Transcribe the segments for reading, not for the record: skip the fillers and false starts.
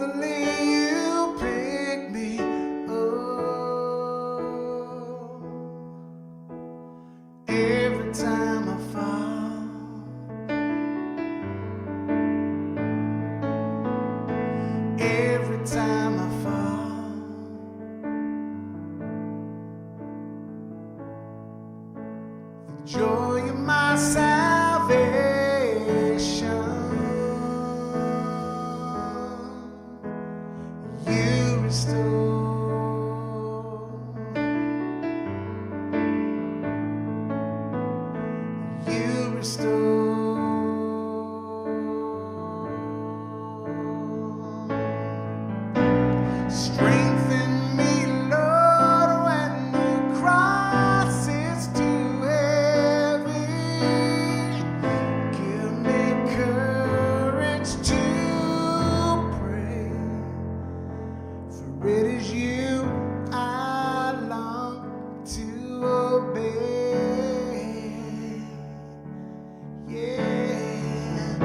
faithfully you pick me up every time I fall. Every time I fall, the joy of my salvation, you restore, you restore. Strengthen me, Lord, when the cross is too heavy. Give me courage to pray, for it is you I long to obey. Yeah,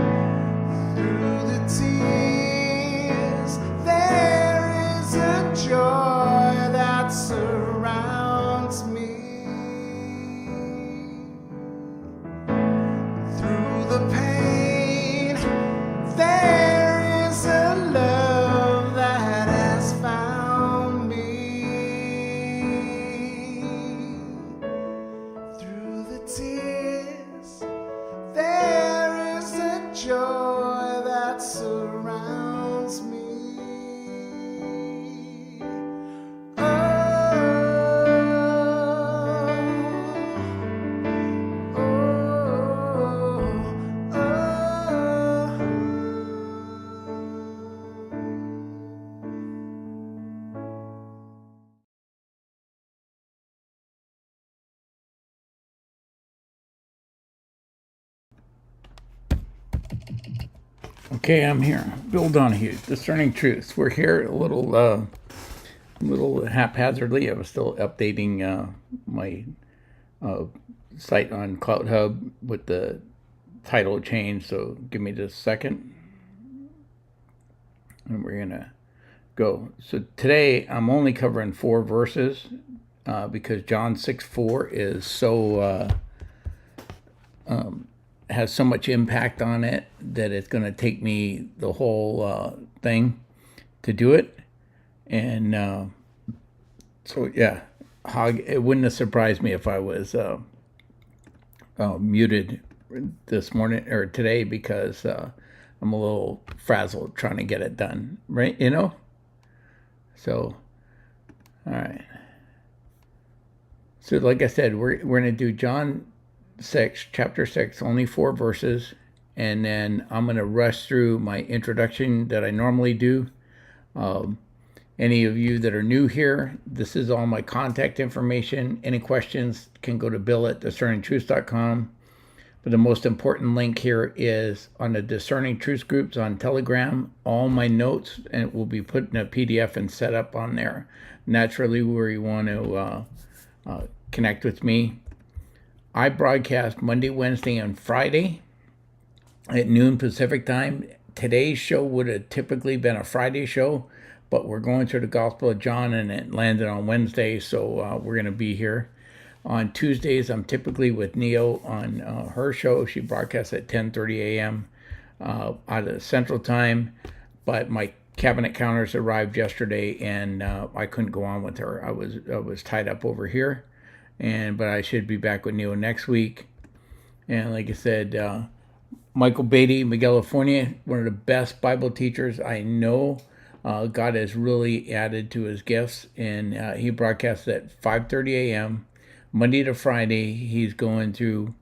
through the tears there is a joy that surrounds me. Through the pain there is a love that has found me. Through the tears there is a joy that surrounds me. Oh, oh, oh. Okay, I'm here. Bill Donahue, Discerning Truths. We're here a little haphazardly. I was still updating my site on Cloud Hub with the title change, so give me just a second. And we're going to go. So today I'm only covering 4 verses because John 6:4 is so... has so much impact on it that it's going to take me the whole thing to do it. And so, yeah, it wouldn't have surprised me if I was muted this morning or today because I'm a little frazzled trying to get it done, right? You know? So, all right. So, like I said, we're going to do John 6, chapter 6, only 4 verses, and then I'm going to rush through my introduction that I normally do. Any of you that are new here, this is all my contact information. Any questions can go to bill@discerningtruths.com. But the most important link here is on the Discerning Truths groups on Telegram. All my notes and will be put in a PDF and set up on there. Naturally, where you want to connect with me. I broadcast Monday, Wednesday, and Friday at noon Pacific time. Today's show would have typically been a Friday show, but we're going through the Gospel of John and it landed on Wednesday, so we're going to be here. On Tuesdays, I'm typically with Neo on her show. She broadcasts at 10:30 a.m. Out of Central Time, but my cabinet counters arrived yesterday, and I couldn't go on with her. I was tied up over here, but I should be back with Neo next week. And like I said, Michael Beatty, Miguel California, one of the best Bible teachers I know. God has really added to his gifts, and he broadcasts at 5:30 a.m. Monday to Friday. He's going through,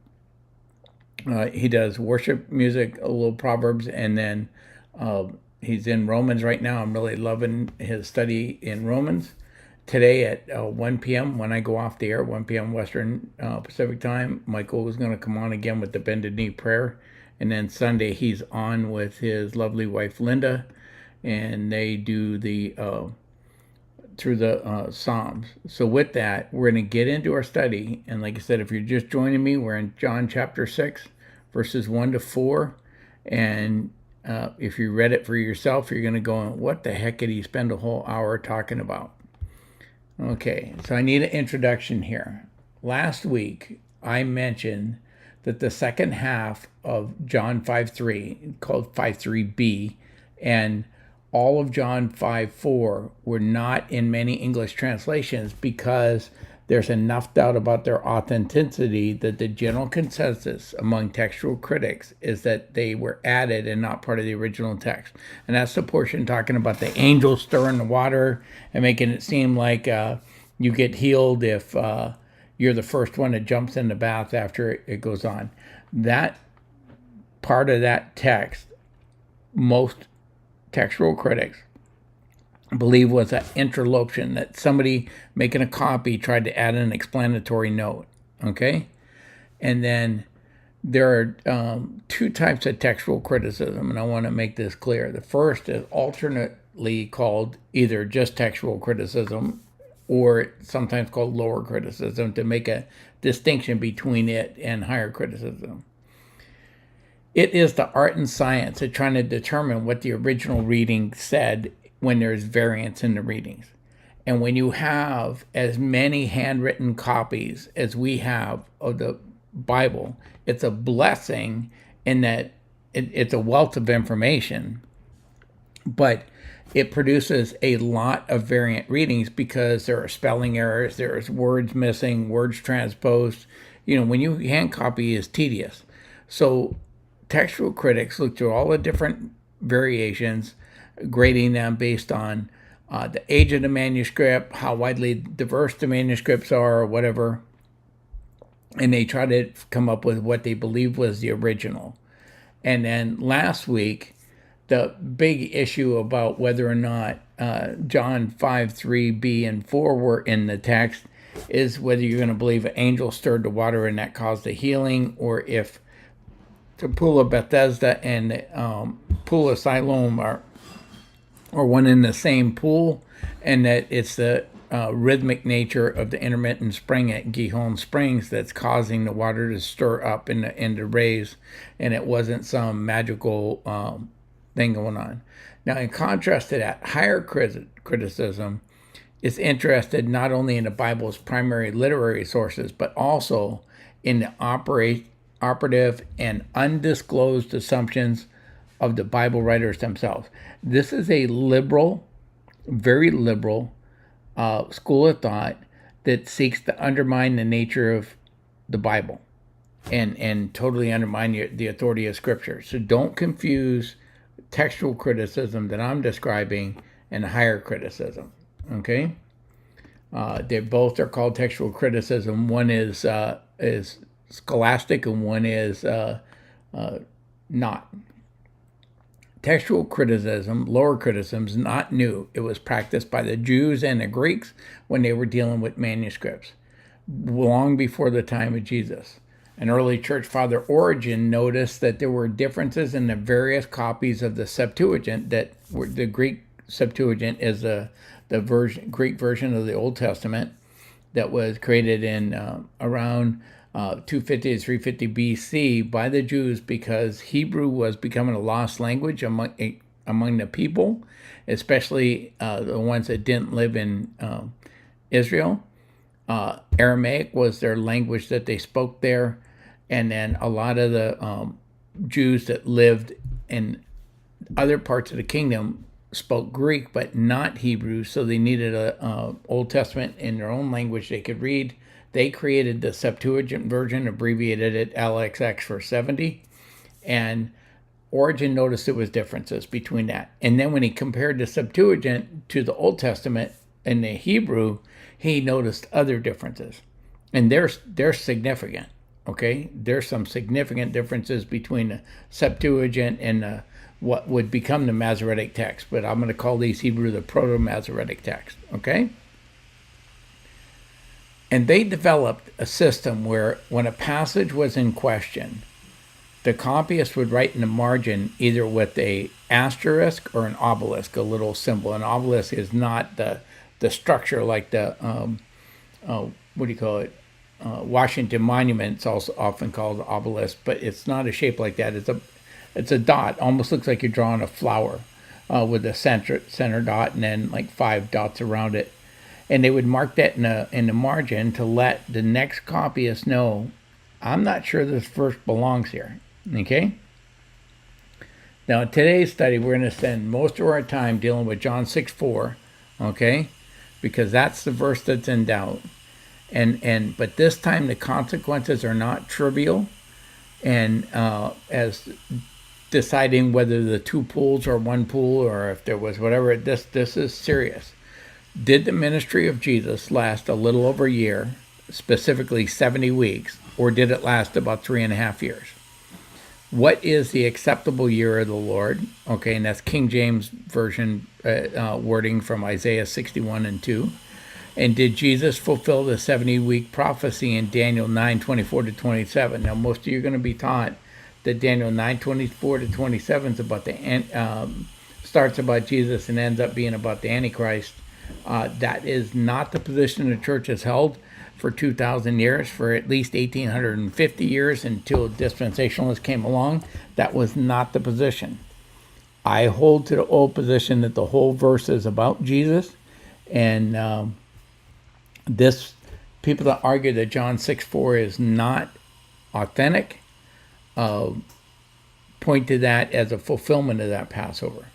he does worship music, a little Proverbs, and then he's in Romans right now. I'm really loving his study in Romans. Today at 1 p.m. when I go off the air, 1 p.m. Western Pacific time, Michael is going to come on again with the bended knee prayer. And then Sunday he's on with his lovely wife Linda, and they do the through the Psalms. So with that, we're going to get into our study. And like I said, if you're just joining me, we're in John chapter 6, verses 1 to 4. And If you read it for yourself, you're going to go, what the heck did he spend a whole hour talking about? Okay, so I need an introduction here. Last week, I mentioned that the second half of John 5:3, called 5:3b, and all of John 5:4 were not in many English translations because there's enough doubt about their authenticity that the general consensus among textual critics is that they were added and not part of the original text. And that's the portion talking about the angel stirring the water and making it seem like you get healed if you're the first one that jumps in the bath after it goes on. That part of that text, most textual critics believe was an interloption, that somebody making a copy tried to add an explanatory note. Okay? And then there are two types of textual criticism, and I want to make this clear. The first is alternately called either just textual criticism or sometimes called lower criticism, to make a distinction between it and higher criticism. It is the art and science of trying to determine what the original reading said when there's variance in the readings. And when you have as many handwritten copies as we have of the Bible, it's a blessing in that it's a wealth of information, but it produces a lot of variant readings because there are spelling errors, there's words missing, words transposed. When you hand copy, is tedious. So textual critics look through all the different variations, grading them based on the age of the manuscript, how widely diverse the manuscripts are, or whatever, and they try to come up with what they believe was the original. And then last week, the big issue about whether or not John 5:3b and 4 were in the text is whether you're going to believe an angel stirred the water and that caused the healing, or if the pool of Bethesda and the pool of Siloam are one in the same pool, and that it's the rhythmic nature of the intermittent spring at Gihon Springs that's causing the water to stir up and to raise, and it wasn't some magical thing going on. Now, in contrast to that, higher criticism is interested not only in the Bible's primary literary sources, but also in the operative and undisclosed assumptions of the Bible writers themselves. This is a liberal, very liberal school of thought that seeks to undermine the nature of the Bible and totally undermine the authority of Scripture. So don't confuse textual criticism that I'm describing and higher criticism. Okay, they both are called textual criticism. One is scholastic and one is not. Textual criticism, lower criticism, is not new. It was practiced by the Jews and the Greeks when they were dealing with manuscripts, long before the time of Jesus. An early church father, Origen, noticed that there were differences in the various copies of the Septuagint. That were, the Greek Septuagint is the Greek version of the Old Testament that was created in around 250 to 350 BC by the Jews, because Hebrew was becoming a lost language among the people, especially the ones that didn't live in Israel. Aramaic was their language that they spoke there, and then a lot of the Jews that lived in other parts of the kingdom spoke Greek but not Hebrew, so they needed a Old Testament in their own language they could read. They created the Septuagint version, abbreviated it LXX for 70, and Origen noticed there was differences between that. And then when he compared the Septuagint to the Old Testament in the Hebrew, he noticed other differences, and they're significant. Okay, there's some significant differences between the Septuagint and what would become the Masoretic text, but I'm going to call these Hebrew the Proto-Masoretic text. Okay. And they developed a system where when a passage was in question, the copyist would write in the margin either with a asterisk or an obelisk, a little symbol. An obelisk is not the structure like the, what do you call it? Washington Monument. It's also often called obelisk, but it's not a shape like that. it's a dot. Almost looks like you're drawing a flower with a center dot and then like 5 dots around it. And they would mark that in the margin to let the next copyist know, I'm not sure this verse belongs here. Okay? Now, in today's study, we're going to spend most of our time dealing with John 6:4, okay? Because that's the verse that's in doubt. But this time the consequences are not trivial, and as deciding whether the 2 pools are 1 pool or if there was whatever. This is serious. Did the ministry of Jesus last a little over a year, specifically 70 weeks, or did it last about 3.5 years? What is the acceptable year of the Lord? Okay, and that's King James Version wording from Isaiah 61:2. And did Jesus fulfill the 70-week prophecy in Daniel 9:24-27? Now, most of you are going to be taught that Daniel 9:24-27 is about starts about Jesus and ends up being about the Antichrist. That is not the position the church has held for 2,000 years, for at least 1,850 years until dispensationalists came along. That was not the position. I hold to the old position that the whole verse is about Jesus, and this people that argue that John 6:4 is not authentic point to that as a fulfillment of that Passover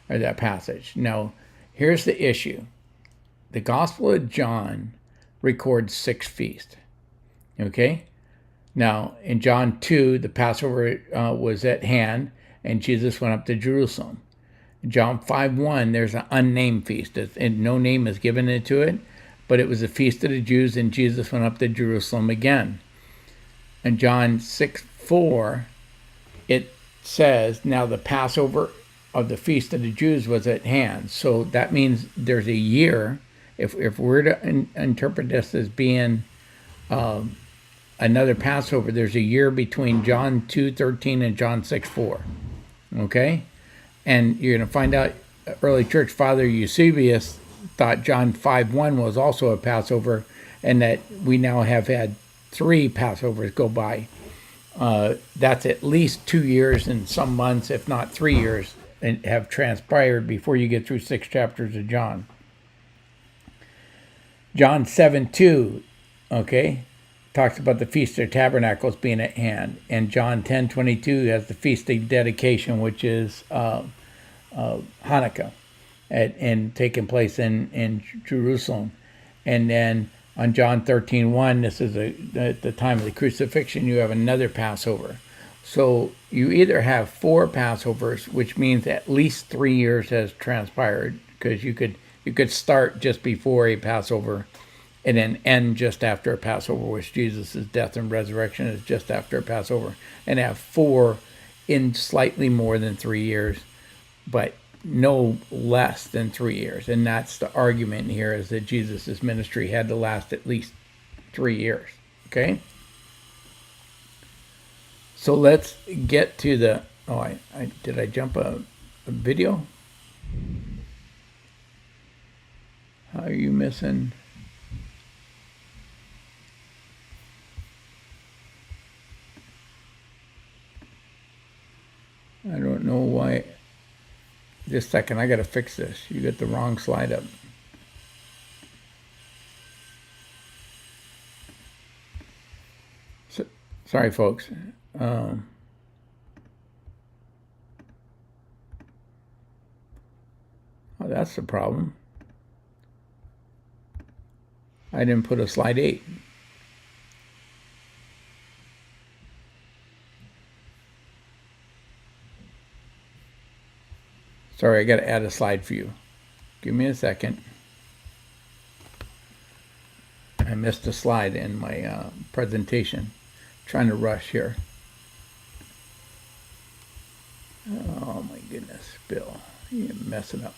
or that passage. Now, here's the issue. The Gospel of John records 6 feasts. Okay? Now, in John 2, the Passover was at hand, and Jesus went up to Jerusalem. In John 5:1, there's an unnamed feast, and no name is given into it, but it was a feast of the Jews, and Jesus went up to Jerusalem again. In John 6:4, it says, now the Passover of the feast of the Jews was at hand. So that means there's a year. If we're to interpret this as being another Passover, there's a year between John 2:13 and John 6:4. Okay? And you're going to find out early church father Eusebius thought John 5:1 was also a Passover, and that we now have had 3 Passovers go by. That's at least 2 years and some months, if not 3 years, and have transpired before you get through 6 chapters of John. John 7:2, okay, talks about the Feast of Tabernacles being at hand. And John 10:22 has the Feast of Dedication, which is Hanukkah, and taking place in Jerusalem. And then on John 13:1, this is at the time of the crucifixion, you have another Passover. So you either have 4 Passovers, which means at least 3 years has transpired, because you could start just before a Passover and then end just after a Passover, which Jesus' death and resurrection is just after a Passover, and have 4 in slightly more than 3 years, but no less than 3 years. And that's the argument here, is that Jesus' ministry had to last at least 3 years. Okay? So let's get to the... did I jump a video? How are you missing? I don't know why. Just a second, I gotta fix this. You got the wrong slide up. So, sorry, folks. Oh, that's the problem. I didn't put a slide 8. Sorry, I got to add a slide for you. Give me a second. I missed a slide in my presentation. Trying to rush here. Oh my goodness, Bill, you're messing up.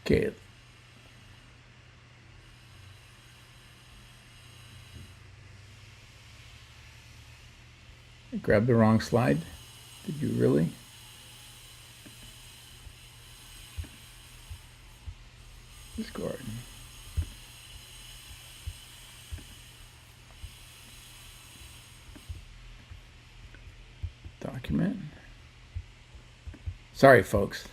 Okay. I grabbed the wrong slide. Did you really? Discord. Document. Sorry, folks.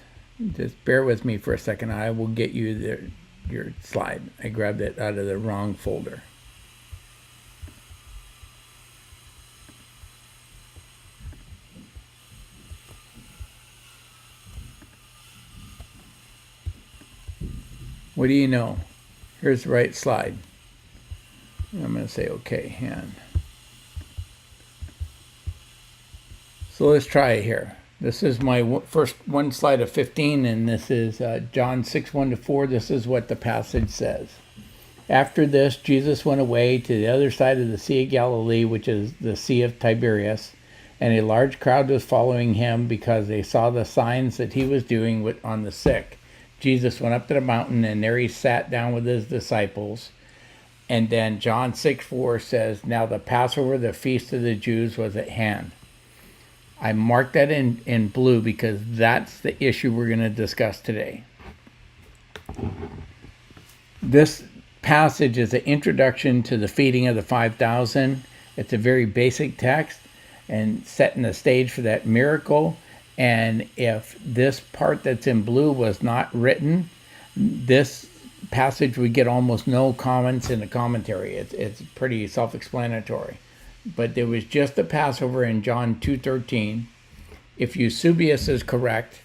Just bear with me for a second. I will get you your slide. I grabbed it out of the wrong folder. What do you know? Here's the right slide. I'm going to say okay, and so let's try it here. This is my first one slide of 15, and this is John 6, 1-4. This is what the passage says. After this, Jesus went away to the other side of the Sea of Galilee, which is the Sea of Tiberias, and a large crowd was following him because they saw the signs that he was doing on the sick. Jesus went up to the mountain, and there he sat down with his disciples. And then John 6, 4 says, now the Passover, the feast of the Jews, was at hand. I marked that in blue because that's the issue we're going to discuss today. This passage is an introduction to the feeding of the 5,000. It's a very basic text and setting the stage for that miracle. And if this part that's in blue was not written, this passage would get almost no comments in the commentary. It's pretty self-explanatory. But there was just the Passover in John 2:13. If Eusebius is correct,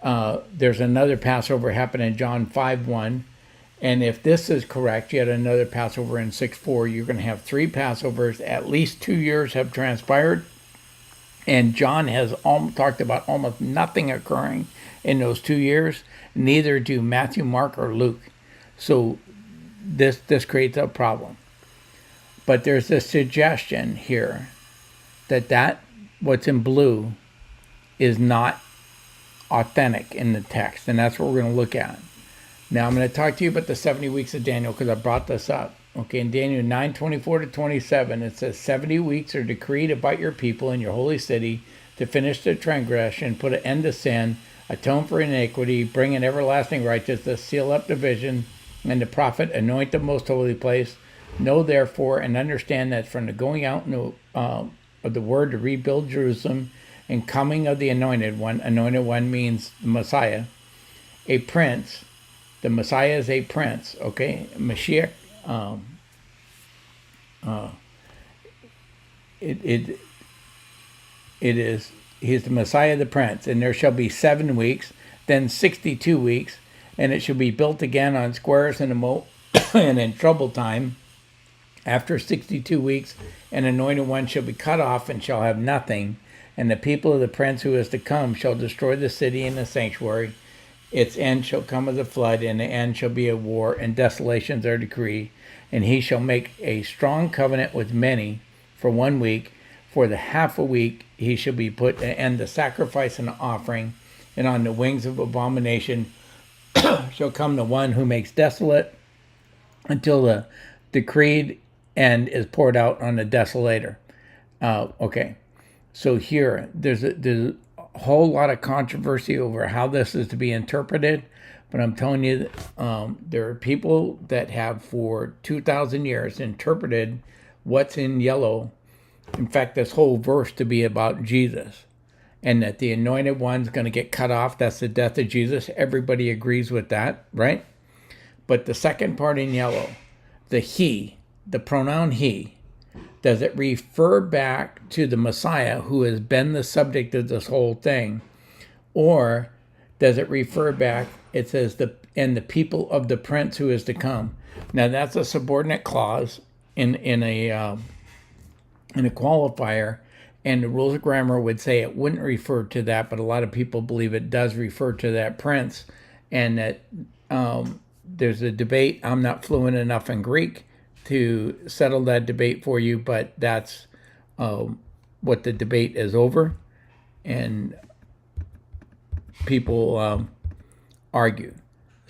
there's another Passover happened in John 5:1. And if this is correct, yet another Passover in 6:4. You're going to have 3 Passovers. At least 2 years have transpired. And John has talked about almost nothing occurring in those 2 years. Neither do Matthew, Mark, or Luke. So this creates a problem. But there's a suggestion here that what's in blue is not authentic in the text. And that's what we're going to look at. Now I'm going to talk to you about the 70 weeks of Daniel because I brought this up. Okay, in Daniel 9:24-27, it says 70 weeks are decreed about your people in your holy city to finish the transgression, put an end to sin, atone for iniquity, bring in everlasting righteousness, seal up division, and the prophet anoint the most holy place. Know therefore and understand that from the going out of the word to rebuild Jerusalem and coming of the anointed one means the Messiah, a prince. The Messiah is a prince, okay? Mashiach, he's the Messiah, the prince, and there shall be 7 weeks, then 62 weeks, and it shall be built again on squares and a moat, and in trouble time. After 62 weeks, an anointed one shall be cut off and shall have nothing, and the people of the prince who is to come shall destroy the city and the sanctuary. Its end shall come as a flood, and the end shall be a war, and desolations are decreed. And he shall make a strong covenant with many for 1 week. For the half a week he shall be put an end to sacrifice and offering, and on the wings of abomination shall come the one who makes desolate, until the decreed end is poured out on the desolator. Okay, so here there's a whole lot of controversy over how this is to be interpreted, but I'm telling you, there are people that have for 2,000 years interpreted what's in yellow, in fact, this whole verse, to be about Jesus, and that the anointed one's going to get cut off. That's the death of Jesus. Everybody agrees with that, right? But the second part in yellow, the he, the pronoun he, does it refer back to the Messiah who has been the subject of this whole thing? Or does it refer back, it says, and the people of the prince who is to come. Now that's a subordinate clause in a qualifier, and the rules of grammar would say it wouldn't refer to that, but a lot of people believe it does refer to that prince, and that there's a debate. I'm not fluent enough in Greek to settle that debate for you, but that's what the debate is over, and people argue.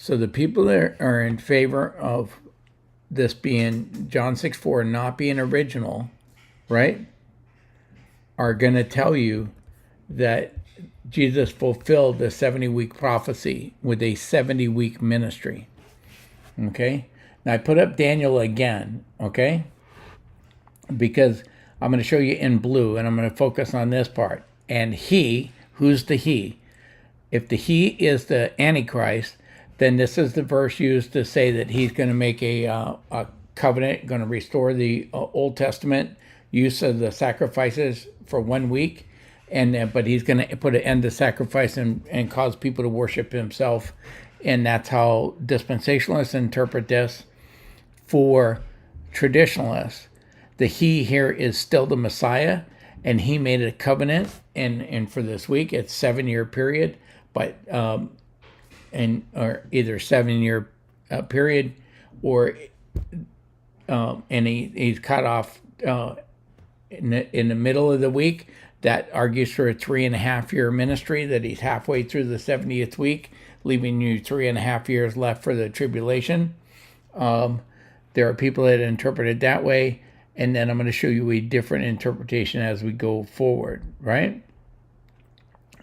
So the people that are in favor of this being John 6:4 not being original, right, are going to tell you that Jesus fulfilled the 70-week prophecy with a 70-week ministry. Okay? Now I put up Daniel again, okay? Because I'm going to show you in blue and I'm going to focus on this part. And he, who's the he? If the he is the Antichrist, then this is the verse used to say that he's going to make a covenant, going to restore the Old Testament use of the sacrifices for 1 week, and but he's going to put an end to sacrifice and cause people to worship himself, and that's how dispensationalists interpret this. For traditionalists, the he here is still the Messiah, and he made a covenant, and for this week it's 7-year period, but or either 7-year period, or and he's cut off in the middle of the week. That argues for a 3.5-year ministry, that he's halfway through the 70th week, leaving you 3.5 years left for the tribulation. There are people that interpret it that way, and then I'm going to show you a different interpretation as we go forward, right?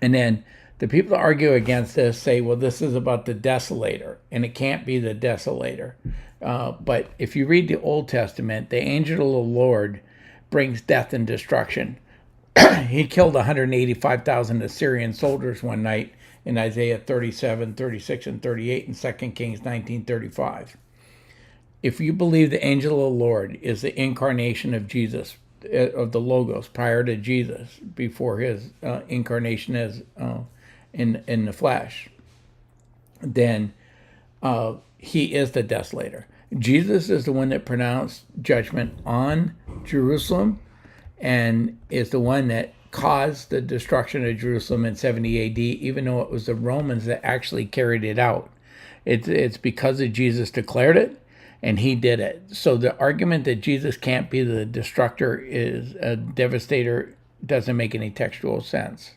And then the people that argue against this say, well, this is about the desolator, and it can't be the desolator. But if you read the Old Testament, the angel of the Lord brings death and destruction. He killed 185,000 Assyrian soldiers one night in Isaiah 37, 36, and 38, and 2 Kings 19:35. If you believe the angel of the Lord is the incarnation of Jesus, of the Logos, prior to Jesus, before his incarnation as in the flesh, then he is the desolator. Jesus is the one that pronounced judgment on Jerusalem and is the one that caused the destruction of Jerusalem in 70 AD, even though it was the Romans that actually carried it out. It's because of Jesus declared it, and he did it. So the argument that Jesus can't be the destructor, is a devastator, doesn't make any textual sense.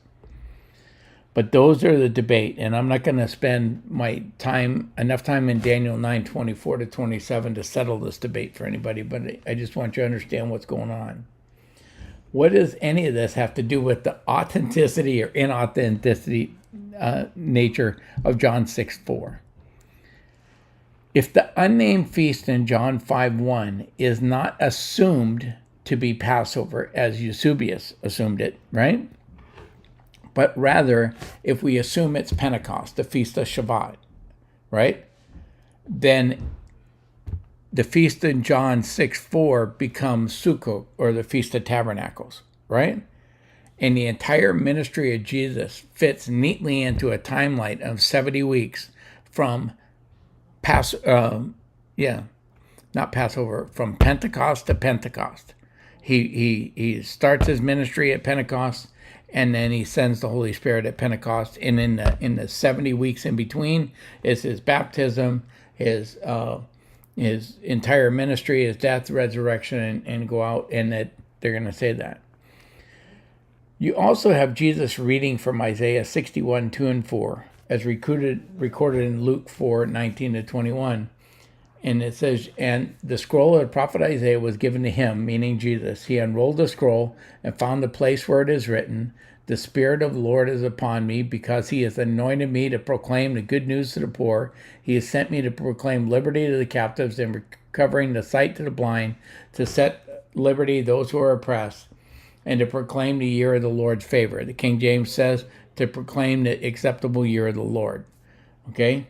But those are the debate, and I'm not going to spend my time, enough time in Daniel 9:24 to 27 to settle this debate for anybody, but I just want you to understand what's going on. What does any of this have to do with the authenticity or inauthenticity nature of John 6:4? If the unnamed feast in John 5:1 is not assumed to be Passover, as Eusebius assumed it, right? But rather, if we assume it's Pentecost, the Feast of Shabbat, right? Then the feast in John 6:4 becomes Sukkot, or the Feast of Tabernacles, right? And the entire ministry of Jesus fits neatly into a timeline of 70 weeks from from Pentecost to Pentecost. He starts his ministry at Pentecost, and then he sends the Holy Spirit at Pentecost. And in the 70 weeks in between is his baptism, his entire ministry, his death, resurrection, and go out, and that they're going to say that. You also have Jesus reading from Isaiah 61:2 and 4, as recorded in Luke 4:19 to 21. And it says, and the scroll of the prophet Isaiah was given to him, meaning Jesus. He unrolled the scroll and found the place where it is written, the Spirit of the Lord is upon me, because he has anointed me to proclaim the good news to the poor. He has sent me to proclaim liberty to the captives and recovering the sight to the blind, to set liberty those who are oppressed, and to proclaim the year of the Lord's favor. The King James says to proclaim the acceptable year of the Lord. Okay?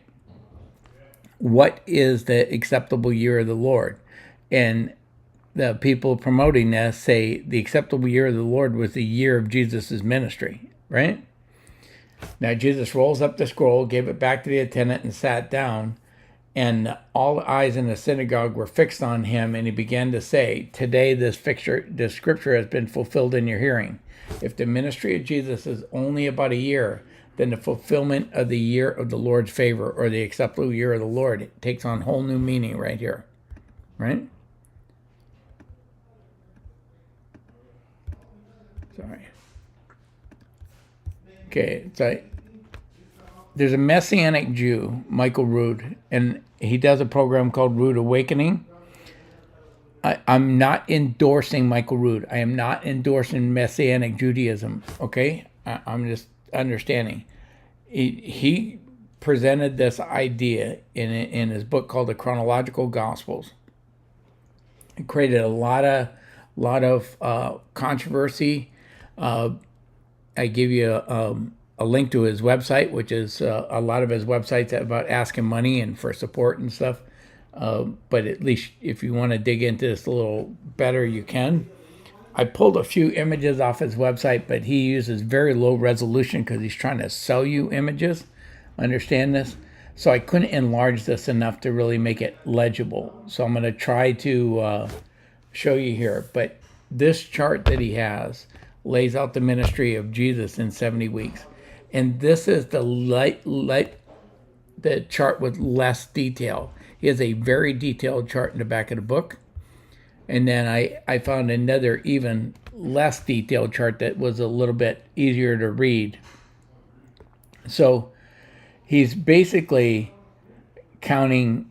What is the acceptable year of the Lord? And the people promoting this say the acceptable year of the Lord was the year of Jesus' ministry, right? Now Jesus rolls up the scroll, gave it back to the attendant, and sat down. And all the eyes in the synagogue were fixed on him, and he began to say, today this scripture has been fulfilled in your hearing. If the ministry of Jesus is only about a year, then the fulfillment of the year of the Lord's favor, or the acceptable year of the Lord, it takes on whole new meaning right here, right? Sorry. Okay, so there's a Messianic Jew, Michael Rood, and he does a program called Rood Awakening. I'm not endorsing Michael Rood. I am not endorsing Messianic Judaism. Okay, I'm just understanding. He presented this idea in his book called The Chronological Gospels. It created a lot of controversy. I give you a link to his website, which is a lot of his websites about asking money and for support and stuff. But at least if you want to dig into this a little better, you can. I pulled a few images off his website, but he uses very low resolution because he's trying to sell you images. Understand this? So I couldn't enlarge this enough to really make it legible. So I'm going to try to show you here. But this chart that he has lays out the ministry of Jesus in 70 weeks. And this is the chart with less detail. He has a very detailed chart in the back of the book. And then I found another even less detailed chart that was a little bit easier to read. So he's basically counting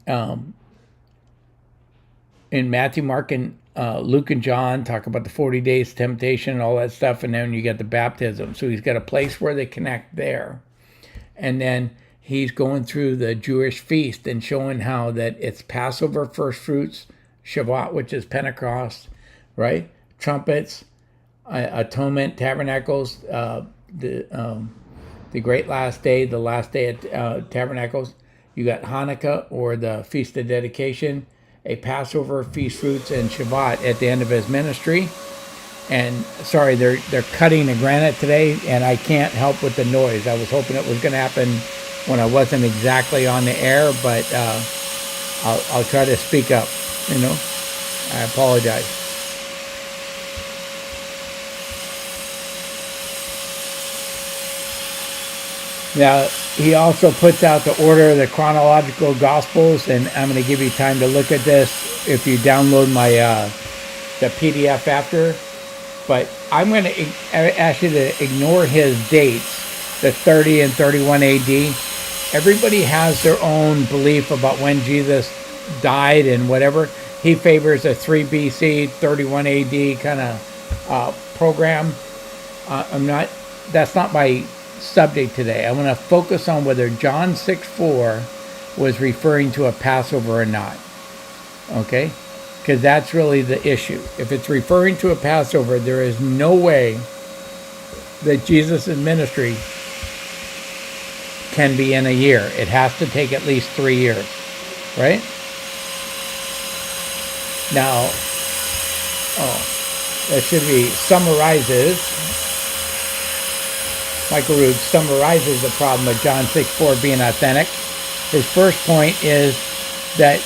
in Matthew, Mark, and Luke and John, talk about the 40 days temptation and all that stuff. And then you get the baptism. So he's got a place where they connect there. And then he's going through the Jewish feast and showing how that it's Passover, first fruits, Shavuot, which is Pentecost, right? Trumpets, atonement, tabernacles, the great last day, the last day at tabernacles. You got Hanukkah, or the Feast of Dedication, a Passover, feast fruits, and Shavuot at the end of his ministry. And sorry, they're cutting the granite today, and I can't help with the noise. I was hoping it was going to happen when I wasn't exactly on the air, but I'll try to speak up. I apologize. Now, he also puts out the order of the chronological gospels, and I'm going to give you time to look at this if you download my the PDF after. But I'm going to ask you to ignore his dates, the 30 and 31 AD. Everybody has their own belief about when Jesus died and whatever. He favors a 3 BC, 31 AD kind of program. That's not my subject today. I want to focus on whether John 6:4 was referring to a Passover or not. Okay? Because that's really the issue. If it's referring to a Passover, there is no way that Jesus' ministry can be in a year. It has to take at least 3 years. Right? Now, that should be summarizes. Michael Rood summarizes the problem of John 6:4 being authentic. His first point is that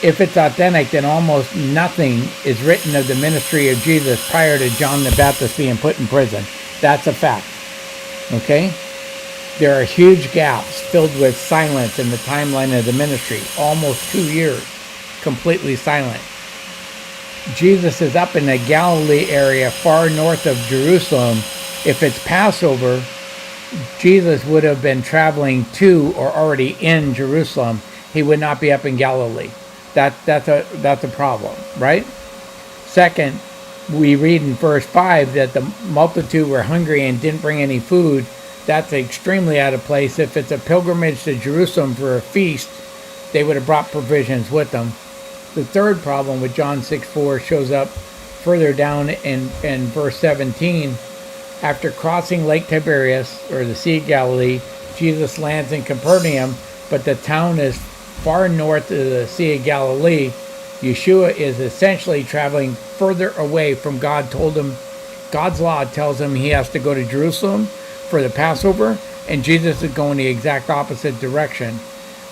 if it's authentic, then almost nothing is written of the ministry of Jesus prior to John the Baptist being put in prison. That's a fact. Okay? There are huge gaps filled with silence in the timeline of the ministry. Almost 2 years. Completely silent. Jesus is up in the Galilee area far north of Jerusalem. If it's Passover, Jesus would have been traveling to or already in Jerusalem. He would not be up in Galilee. That's a problem, right? Second, we read in verse 5 that the multitude were hungry and didn't bring any food. That's extremely out of place. If it's a pilgrimage to Jerusalem for a feast, they would have brought provisions with them. The third problem with John 6:4 shows up further down in verse 17. After crossing Lake Tiberias, or the Sea of Galilee, Jesus lands in Capernaum, but the town is far north of the Sea of Galilee. Yeshua is essentially traveling further away from God. God's law tells him he has to go to Jerusalem for the Passover, and Jesus is going the exact opposite direction.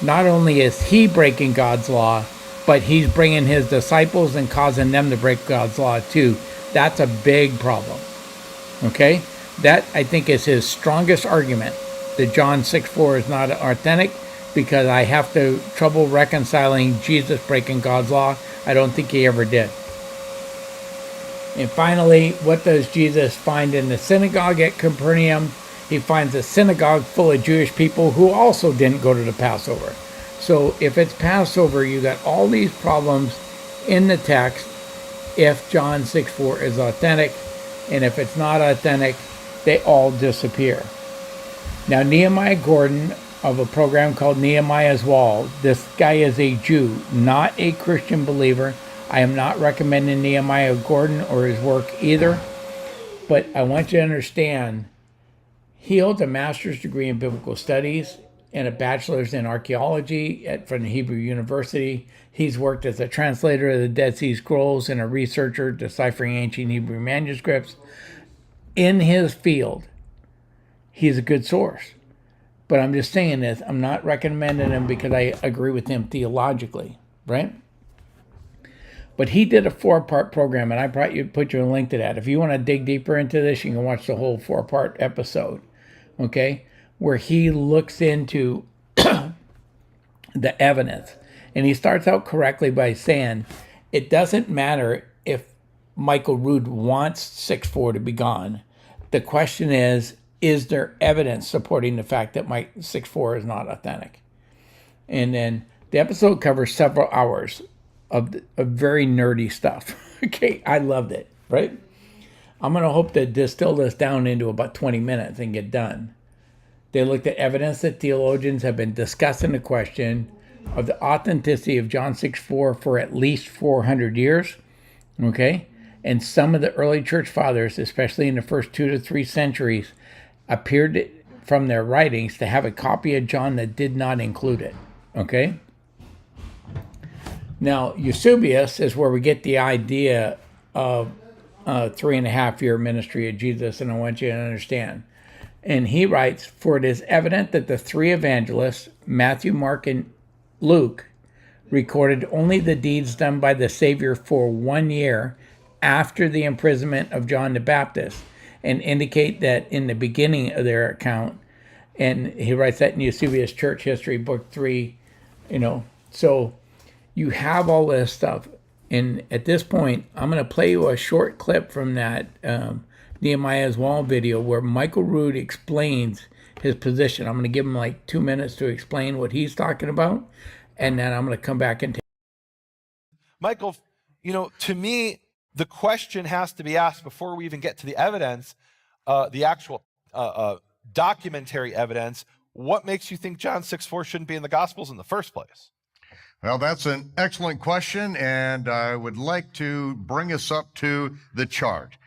Not only is he breaking God's law, but he's bringing his disciples and causing them to break God's law too. That's a big problem. Okay? That, I think, is his strongest argument, that John 6:4 is not authentic, because I have trouble reconciling Jesus breaking God's law. I don't think he ever did. And finally, what does Jesus find in the synagogue at Capernaum? he finds a synagogue full of Jewish people who also didn't go to the Passover. So if it's Passover, you got all these problems in the text if John 6:4 is authentic, and if it's not authentic, they all disappear. Now, Nehemiah Gordon of a program called Nehemiah's Wall, this guy is a Jew, not a Christian believer. I am not recommending Nehemiah Gordon or his work either, but I want you to understand he holds a master's degree in biblical studies and a bachelor's in archaeology from the Hebrew University. He's worked as a translator of the Dead Sea Scrolls and a researcher deciphering ancient Hebrew manuscripts. In his field, he's a good source. But I'm just saying this, I'm not recommending him because I agree with him theologically, right? But he did a 4-part program, and I put you a link to that. If you want to dig deeper into this, you can watch the whole 4-part episode, okay? Where he looks into the evidence. And he starts out correctly by saying, it doesn't matter if Michael Rood wants 6:4 to be gone. The question is there evidence supporting the fact that 6:4 is not authentic? And then the episode covers several hours of very nerdy stuff. Okay, I loved it, right? I'm going to hope to distill this down into about 20 minutes and get done. They looked at evidence that theologians have been discussing the question of the authenticity of John 6:4 for at least 400 years, okay? And some of the early church fathers, especially in the first 2 to 3 centuries, appeared from their writings to have a copy of John that did not include it, okay? Now, Eusebius is where we get the idea of a 3.5-year ministry of Jesus, and I want you to understand. And he writes, for it is evident that the 3 evangelists, Matthew, Mark, and Luke, recorded only the deeds done by the Savior for 1 year after the imprisonment of John the Baptist, and indicate that in the beginning of their account, and he writes that in Eusebius Church History, Book 3, so you have all this stuff. And at this point, I'm going to play you a short clip from that Nehemiah's Wall video where Michael Rood explains his position. I'm going to give him like 2 minutes to explain what he's talking about, and then I'm going to come back and take. Michael, to me, the question has to be asked before we even get to the evidence, the actual documentary evidence. What makes you think John 6:4 shouldn't be in the Gospels in the first place? Well, that's an excellent question, and I would like to bring us up to the chart.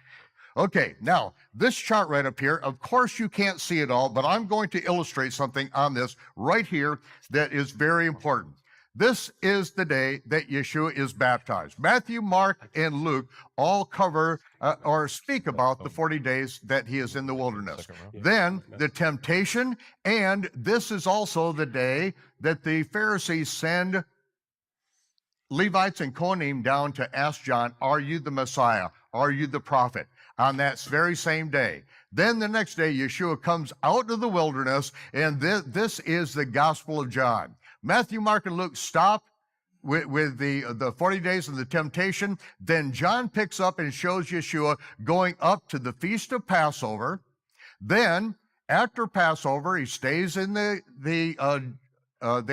Okay, now, this chart right up here, of course you can't see it all, but I'm going to illustrate something on this right here that is very important. This is the day that Yeshua is baptized. Matthew, Mark, and Luke all cover or speak about the 40 days that he is in the wilderness. Then the temptation, and this is also the day that the Pharisees send Levites and Kohanim down to ask John, are you the Messiah? Are you the prophet? On that very same day. Then the next day, Yeshua comes out of the wilderness, and this is the Gospel of John. Matthew, Mark, and Luke stop with the 40 days of the temptation. Then John picks up and shows Yeshua going up to the Feast of Passover. Then, after Passover, he stays in the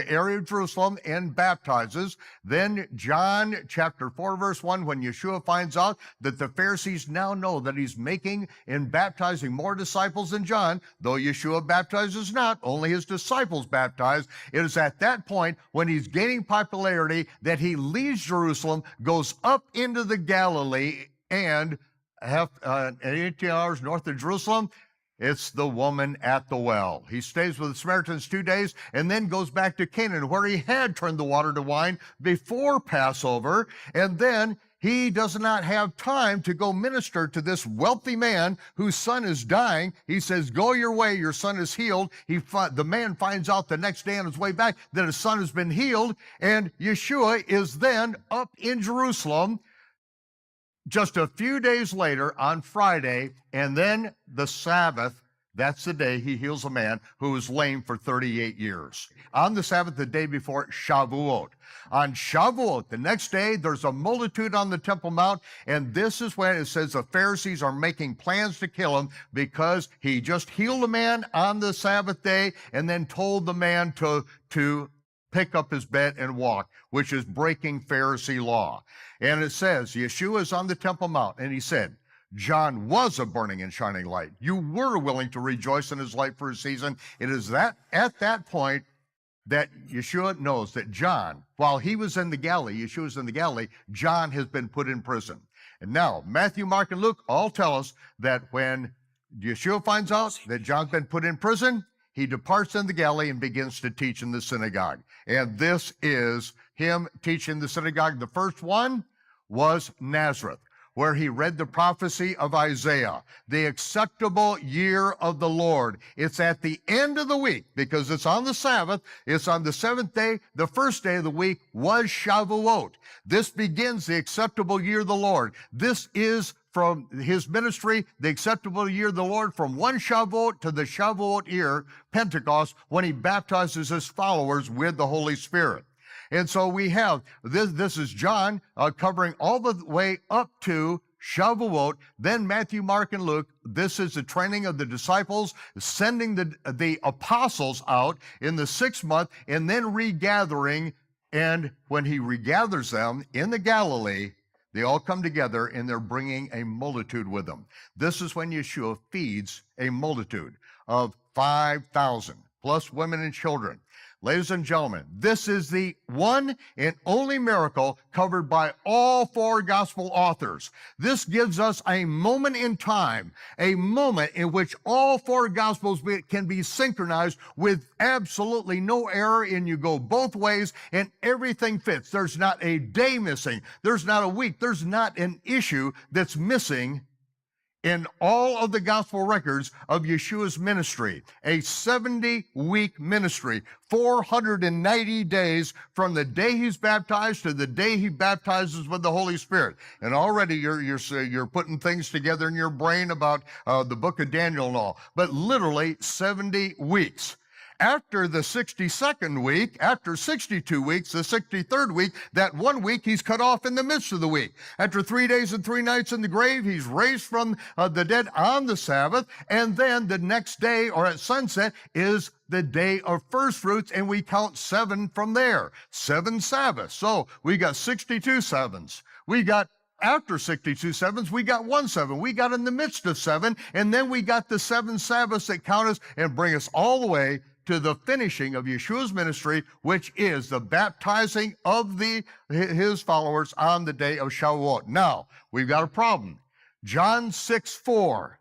area of Jerusalem and baptizes. Then John chapter 4, verse 1, when Yeshua finds out that the Pharisees now know that he's making and baptizing more disciples than John, though Yeshua baptizes not, only his disciples baptize. It is at that point when he's gaining popularity that he leaves Jerusalem, goes up into the Galilee, and 18 hours north of Jerusalem, it's the woman at the well. He stays with the Samaritans 2 days and then goes back to Canaan, where he had turned the water to wine before Passover. And then he does not have time to go minister to this wealthy man whose son is dying. He says, go your way, your son is healed. The man finds out the next day on his way back that his son has been healed. And Yeshua is then up in Jerusalem just a few days later on Friday, and then the Sabbath That's the day he heals a man who was lame for 38 years. On the Sabbath, the day before Shavuot. On Shavuot, the next day, there's a multitude on the Temple Mount, and this is when it says the Pharisees are making plans to kill him because he just healed a man on the Sabbath day and then told the man to pick up his bed and walk, which is breaking Pharisee law. And it says, Yeshua is on the Temple Mount, and he said, John was a burning and shining light. You were willing to rejoice in his light for a season. It is that at that point that Yeshua knows that John, while he was in the Galilee, Yeshua was in the Galilee, John has been put in prison. And now Matthew, Mark, and Luke all tell us that when Yeshua finds out that John's been put in prison, he departs in the Galilee and begins to teach in the synagogue. And this is him teaching the synagogue. The first one was Nazareth, where he read the prophecy of Isaiah, the acceptable year of the Lord. It's at the end of the week because it's on the Sabbath. It's on the seventh day. The first day of the week was Shavuot. This begins the acceptable year of the Lord. This is from his ministry, the acceptable year of the Lord, from one Shavuot to the Shavuot year, Pentecost, when he baptizes his followers with the Holy Spirit. And so we have, this is John covering all the way up to Shavuot, then Matthew, Mark, and Luke. This is the training of the disciples, sending the apostles out in the 6th month, and then regathering. And when he regathers them in the Galilee, they all come together and they're bringing a multitude with them. This is when Yeshua feeds a multitude of 5,000, plus women and children. Ladies and gentlemen, this is the one and only miracle covered by all 4 gospel authors. This gives us a moment in time, a moment in which all 4 gospels can be synchronized with absolutely no error, and you go both ways and everything fits. There's not a day missing. There's not a week. There's not an issue that's missing in all of the gospel records of Yeshua's ministry, a 70-week ministry, 490 days from the day he's baptized to the day he baptizes with the Holy Spirit. And already you're putting things together in your brain about the book of Daniel and all, but literally 70 weeks. After the 62nd week, after 62 weeks, the 63rd week, that 1 week he's cut off in the midst of the week. After 3 days and 3 nights in the grave, he's raised from the dead on the Sabbath. And then the next day, or at sunset, is the day of first fruits, and we count 7 from there. 7 Sabbaths. So we got 62 sevens. We got after 62 sevens, we got 1 7. We got in the midst of 7, and then we got the 7 Sabbaths that count us and bring us all the way to the finishing of Yeshua's ministry, which is the baptizing of his followers on the day of Shavuot. Now, we've got a problem. John 6:4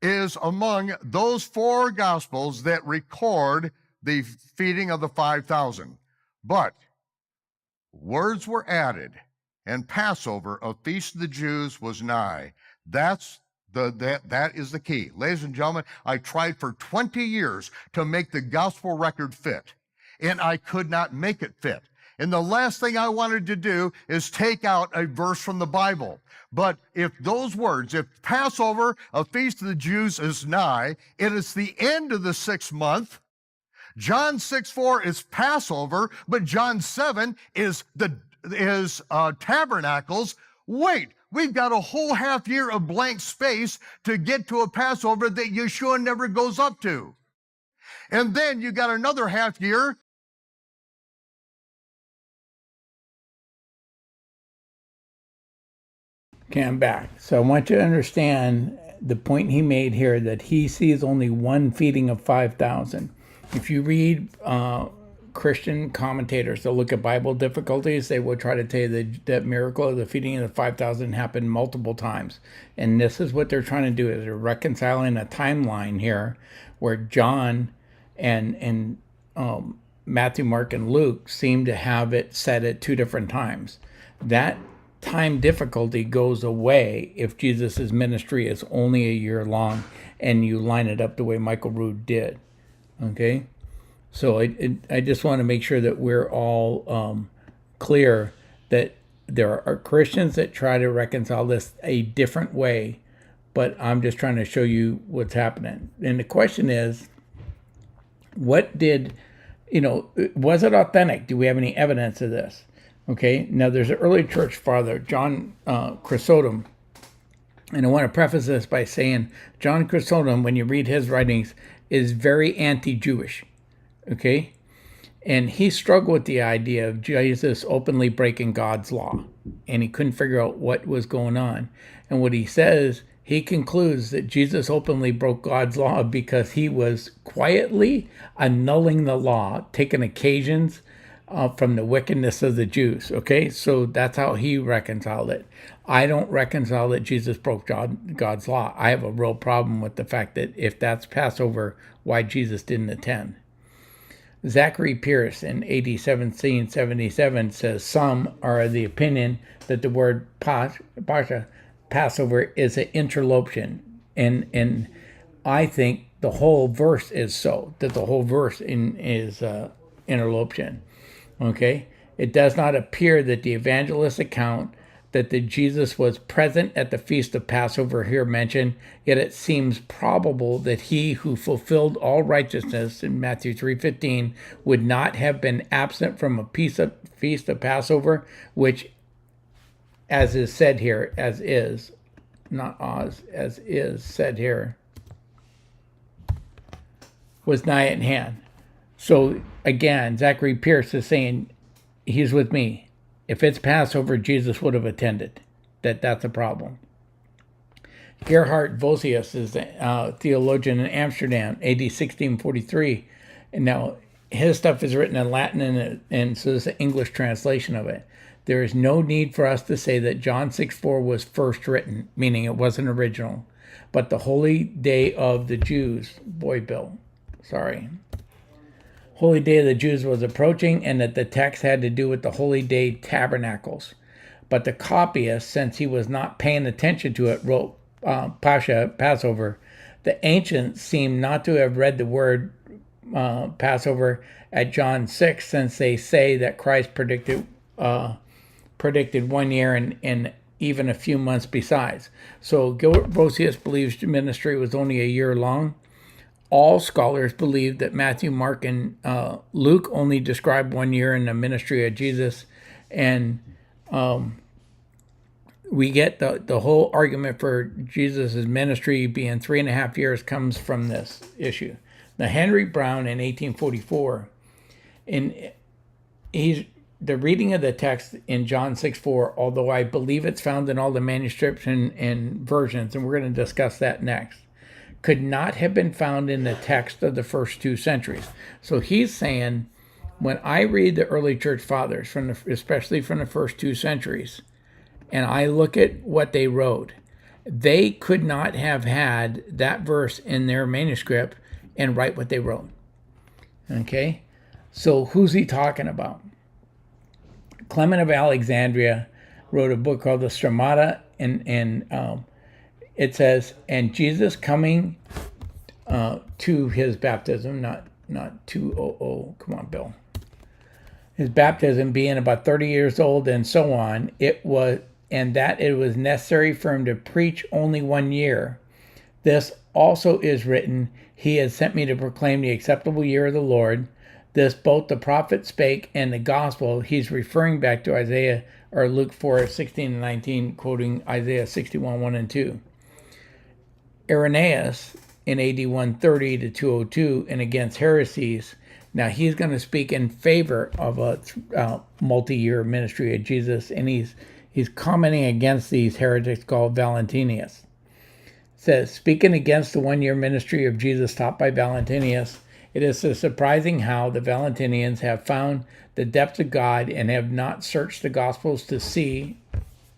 is among those 4 gospels that record the feeding of the 5,000. But words were added, and Passover, a feast of the Jews, was nigh. That is the key. Ladies and gentlemen, I tried for 20 years to make the gospel record fit, and I could not make it fit. And the last thing I wanted to do is take out a verse from the Bible. But if those words, if Passover, a feast of the Jews, is nigh, it is the end of the 6th month. John 6:4 is Passover, but John 7 is tabernacles. Wait, we've got a whole half year of blank space to get to a Passover that Yeshua never goes up to. And then you got another half year. Okay, I'm back. So I want you to understand the point he made here, that he sees only one feeding of 5,000. If you read Christian commentators that look at Bible difficulties, they will try to tell you that miracle of the feeding of the 5,000 happened multiple times. And this is what they're trying to do, is they're reconciling a timeline here where John and Matthew, Mark, and Luke seem to have it set at 2 different times. That time difficulty goes away if Jesus' ministry is only a year long and you line it up the way Michael Rood did. Okay? So I just want to make sure that we're all clear that there are Christians that try to reconcile this a different way but I'm just trying to show you what's happening. And the question is, what did, was it authentic? Do we have any evidence of this? Okay, now there's an early church father, John Chrysostom, and I want to preface this by saying John Chrysostom, when you read his writings, is very anti-Jewish. Okay, and he struggled with the idea of Jesus openly breaking God's law, and he couldn't figure out what was going on. And what he says, he concludes that Jesus openly broke God's law because he was quietly annulling the law, taking occasions from the wickedness of the Jews. Okay, so that's how he reconciled it. I don't reconcile that Jesus broke God's law. I have a real problem with the fact that if that's Passover, why Jesus didn't attend. Zachary Pierce in AD 1777 says, some are of the opinion that the word Pascha, Passover, is an interloption. And I think the whole verse is so, that the whole verse is interloption. Okay? It does not appear that the evangelist account that the Jesus was present at the feast of Passover here mentioned, yet it seems probable that he who fulfilled all righteousness in Matthew 3:15 would not have been absent from a feast of Passover, which, as is said here, as is said here, was nigh at hand. So again, Zachary Pierce is saying, he's with me. If it's Passover, Jesus would have attended. That's a problem. Gerhard Vossius is a theologian in Amsterdam, AD 1643. And now his stuff is written in Latin, and so there's an English translation of it. There is no need for us to say that John 6:4 was first written, meaning it wasn't original. But the holy day of the Jews, Holy Day of the Jews was approaching, and that the text had to do with the Holy Day tabernacles. But the copyist, since he was not paying attention to it, wrote Pascha, Passover. The ancients seem not to have read the word Passover at John 6, since they say that Christ predicted 1 year and even a few months besides. So Gilbert Brosius believes ministry was only a year long. All scholars believe that Matthew, Mark, and Luke only describe 1 year in the ministry of Jesus. And we get the whole argument for Jesus' ministry being 3.5 years comes from this issue. Now, Henry Brown in 1844, the reading of the text in John 6:4, although I believe it's found in all the manuscripts and versions, and we're going to discuss that next, could not have been found in the text of the first 2 centuries. So he's saying, when I read the early church fathers, especially from the first 2 centuries, and I look at what they wrote, they could not have had that verse in their manuscript and write what they wrote. Okay? So who's he talking about? Clement of Alexandria wrote a book called the Stramata, and it says, and Jesus coming to his baptism, not 200, come on, Bill. His baptism being about 30 years old and so on, it was necessary for him to preach only 1 year. This also is written, he has sent me to proclaim the acceptable year of the Lord. This both the prophet spake and the gospel. He's referring back to Isaiah or Luke 4:16 and 19, quoting Isaiah 61, 1 and 2. Irenaeus in AD 130 to 202 and against heresies. Now he's going to speak in favor of a multi-year ministry of Jesus, and he's commenting against these heretics called Valentinius. It says, speaking against the 1 year ministry of Jesus taught by Valentinius, it is so surprising how the Valentinians have found the depths of God and have not searched the Gospels to see,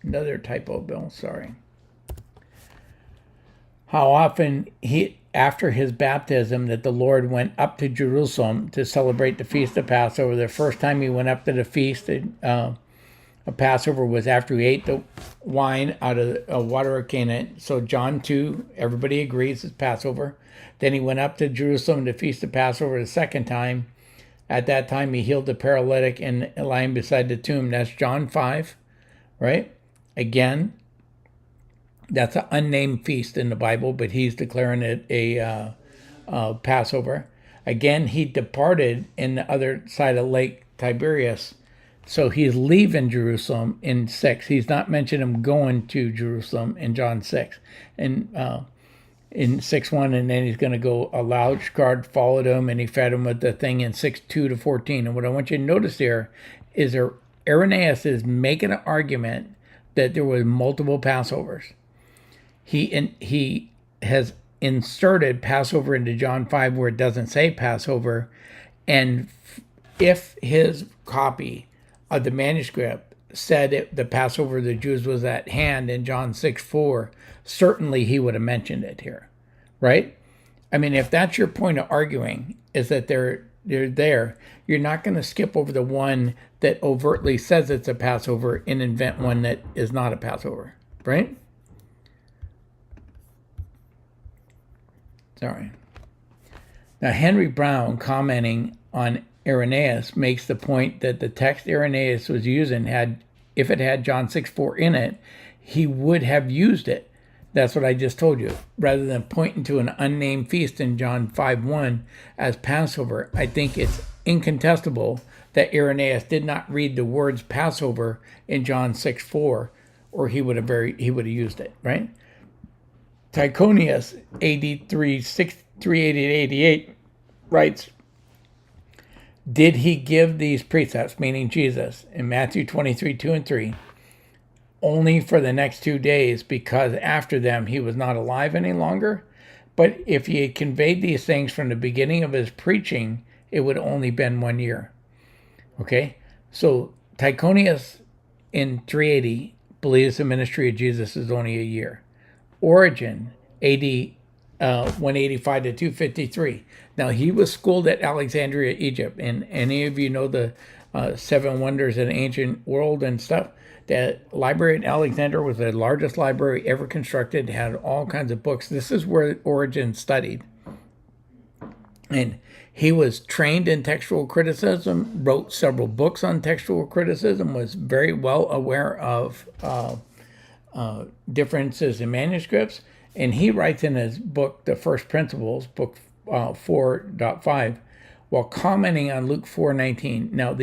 another typo, Bill, sorry, how often after his baptism that the Lord went up to Jerusalem to celebrate the Feast of Passover. The first time he went up to the feast of Passover was after he ate the wine out of the water of Canaan. So John 2, everybody agrees it's Passover. Then he went up to Jerusalem to feast of Passover the second time. At that time, he healed the paralytic and lying beside the tomb. That's John 5, right? Again, That's an unnamed feast in the Bible, but he's declaring it a Passover. Again, he departed in the other side of Lake Tiberias. So he's leaving Jerusalem in 6. He's not mentioned him going to Jerusalem in John 6. And in 6:1, and then he's going to go, a large guard followed him, and he fed him with the thing in 6:2 to 14. And what I want you to notice here is Irenaeus is making an argument that there was multiple Passovers. He has inserted Passover into John 5 where it doesn't say Passover, and if his copy of the manuscript said the Passover of the Jews was at hand in John 6:4, certainly he would have mentioned it here, right? I mean, if that's your point of arguing, is that they're there, you're not going to skip over the one that overtly says it's a Passover and invent one that is not a Passover, right? Sorry. Now, Henry Brown, commenting on Irenaeus, makes the point that the text Irenaeus was using if it had John 6:4 in it, he would have used it. That's what I just told you. Rather than pointing to an unnamed feast in John 5:1 as Passover, I think it's incontestable that Irenaeus did not read the words Passover in John 6:4, or he would have used it, right? Tychonius, AD 380-88, writes, did he give these precepts, meaning Jesus, in Matthew 23:2 and 3, only for the next 2 days, because after them he was not alive any longer? But if he had conveyed these things from the beginning of his preaching, it would only been 1 year. Okay? So Tychonius in 380 believes the ministry of Jesus is only a year. Origen, AD 185 to 253. Now, he was schooled at Alexandria, Egypt. And any of you know the 7 wonders of the ancient world and stuff? The library at Alexandria was the largest library ever constructed, had all kinds of books. This is where Origen studied. And he was trained in textual criticism, wrote several books on textual criticism, was very well aware of differences in manuscripts. And he writes in his book, The First Principles, book 4.5, while commenting on Luke 4:19. Now,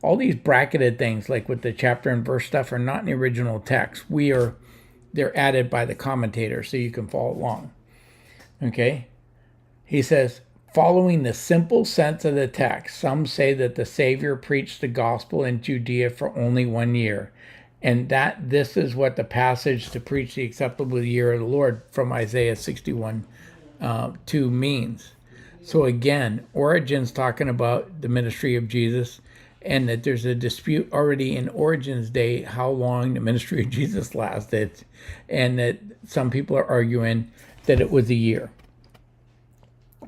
all these bracketed things, like with the chapter and verse stuff, are not in the original text. They're added by the commentator so you can follow along. Okay? He says, following the simple sense of the text, some say that the Savior preached the gospel in Judea for only 1 year, and that this is what the passage to preach the acceptable year of the Lord from Isaiah 61:2 means. So again, Origen's talking about the ministry of Jesus, and that there's a dispute already in Origen's day how long the ministry of Jesus lasted, and that some people are arguing that it was a year.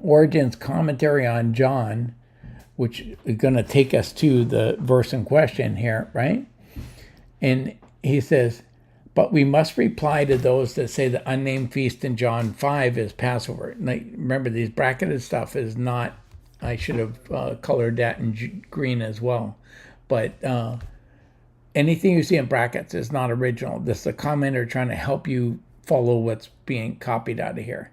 Origen's commentary on John, which is going to take us to the verse in question here, right? And he says, but we must reply to those that say the unnamed feast in John 5 is Passover. Now, remember, these bracketed stuff is not, I should have colored that in green as well. But anything you see in brackets is not original. This is a commenter trying to help you follow what's being copied out of here.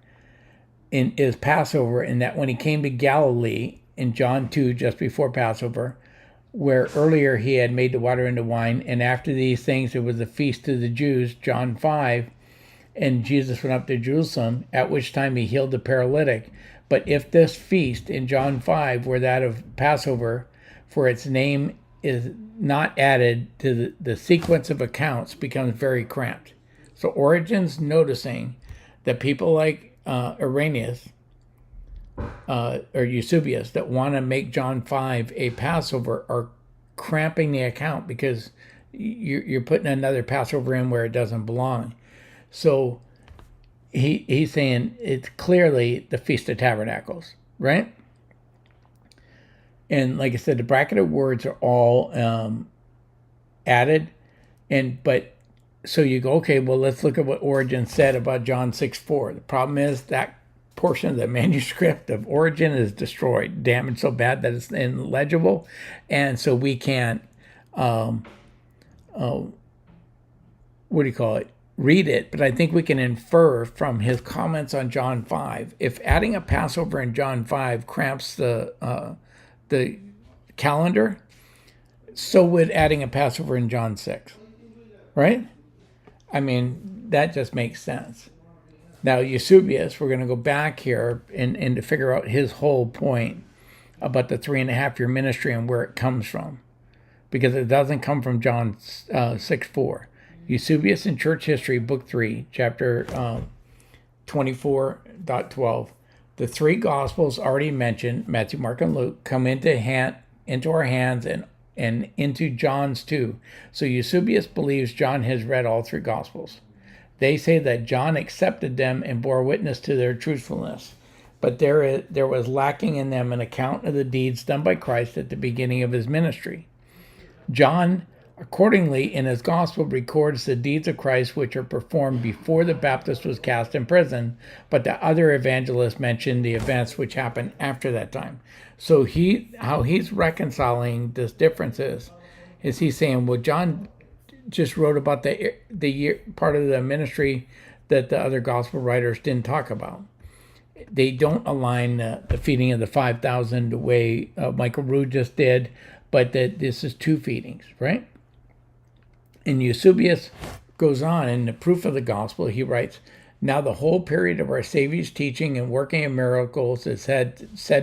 Is Passover, in that when he came to Galilee in John 2, just before Passover, where earlier he had made the water into wine, and after these things it was a feast to the Jews, John 5, and Jesus went up to Jerusalem, at which time he healed the paralytic. But if this feast in John 5 were that of Passover, for its name is not added to the sequence of accounts, becomes very cramped. So Origen's noticing that people like Irenaeus or Eusebius that want to make John 5 a Passover are cramping the account, because you're putting another Passover in where it doesn't belong. So he's saying it's clearly the Feast of Tabernacles, right? And like I said, the bracketed words are all added, but so you go, okay, well, let's look at what Origen said about John 6:4. The problem is that portion of the manuscript of Origen is destroyed, damaged so bad that it's illegible, and so we can't, what do you call it? read it, but I think we can infer from his comments on John 5. If adding a Passover in John 5 cramps the calendar, so would adding a Passover in John 6, right? I mean, that just makes sense. Now, Eusebius, we're going to go back here and to figure out his whole point about the 3.5 year ministry and where it comes from, because it doesn't come from John 6:4. Eusebius in Church History, Book 3, Chapter 24.12. The three Gospels already mentioned, Matthew, Mark, and Luke, come into our hands and into John's too. So Eusebius believes John has read all three Gospels. They say that John accepted them and bore witness to their truthfulness, but there was lacking in them an account of the deeds done by Christ at the beginning of his ministry. John, accordingly, in his gospel records the deeds of Christ which are performed before the Baptist was cast in prison, but the other evangelists mention the events which happened after that time. So how he's reconciling this difference is he's saying, well, John just wrote about the year part of the ministry that the other gospel writers didn't talk about. They don't align the feeding of the 5,000 the way Michael Rood just did, but that this is two feedings, right? And Eusebius goes on in the proof of the gospel. He writes, now the whole period of our Savior's teaching and working of miracles is said